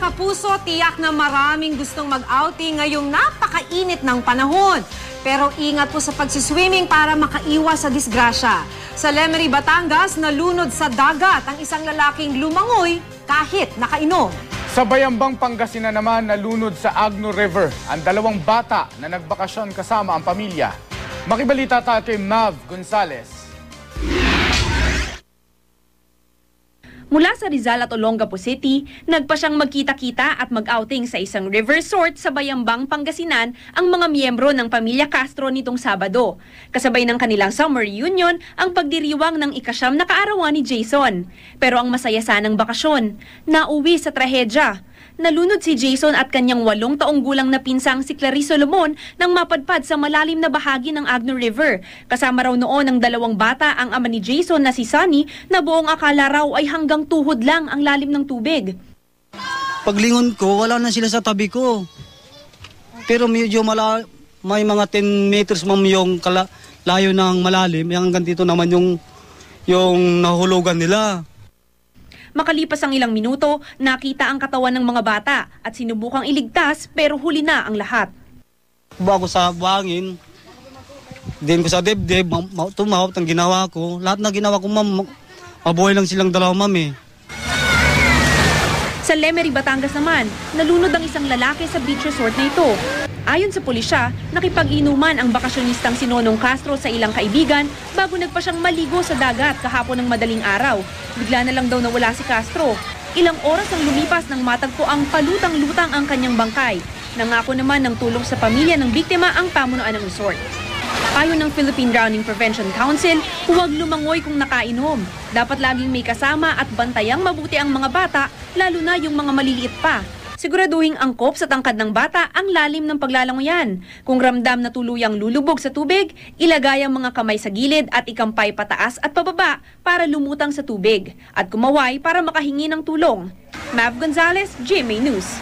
kapuso, tiyak na maraming gustong mag-outing ngayong napakainit ng panahon. Pero ingat po sa pagsiswimming para makaiwas sa disgrasya. Sa Lemery, Batangas, nalunod sa dagat ang isang lalaking lumangoy kahit nakainom. Sa Bayambang, Pangasinan naman, nalunod sa Agno River ang dalawang bata na nagbakasyon kasama ang pamilya. Makibalita tayo kay Mav Gonzales. Mula sa Rizal at Olongapo City, nagpa siyang magkita-kita at mag-outing sa isang river resort sa Bayambang, Pangasinan ang mga miyembro ng pamilya Castro nitong Sabado. Kasabay ng kanilang summer reunion ang pagdiriwang ng ika-9 na kaarawan ni Jason. Pero ang masaya sanang bakasyon, nauwi sa trahedya. Nalunod si Jason at kanyang 8 taong gulang na pinsang si Clarice Solomon nang mapadpad sa malalim na bahagi ng Agno River. Kasama raw noon ng 2 bata ang ama ni Jason na si Sunny na buong akala raw ay hanggang tuhod lang ang lalim ng tubig. Paglingon ko, wala na sila sa tabi ko. Pero medyo may mga 10 meters yung layo ng malalim. Hanggang dito naman yung nahulugan nila. Makalipas ang ilang minuto, nakita ang katawan ng mga bata at sinubukang iligtas pero huli na ang lahat. Bago sa buhangin, din ko sa dibdib, tumawap ang ginawa ko. Lahat na ginawa ko, ma'am, mabuhay lang silang 2, ma'am eh. Sa Lemery, Batangas naman, nalunod ang isang lalaki sa beach resort na ito. Ayon sa pulisya, nakipag-inuman ang bakasyonistang si Nonong Castro sa ilang kaibigan bago nagpa siyang maligo sa dagat kahapon ng madaling araw. Bigla na lang daw nawala si Castro. Ilang oras ang lumipas nang matagpo ang palutang-lutang ang kanyang bangkay. Nangako naman ng tulong sa pamilya ng biktima ang pamunuan ng resort. Ayon ng Philippine Drowning Prevention Council, huwag lumangoy kung nakainom. Dapat laging may kasama at bantayang mabuti ang mga bata, lalo na yung mga maliliit pa. Siguraduhing angkop sa tangkad ng bata ang lalim ng paglalangoyan. Kung ramdam na tuluyang lulubog sa tubig, ilagay ang mga kamay sa gilid at ikampay pataas at pababa para lumutang sa tubig. At kumaway para makahingi ng tulong. Mav Gonzales, GMA News.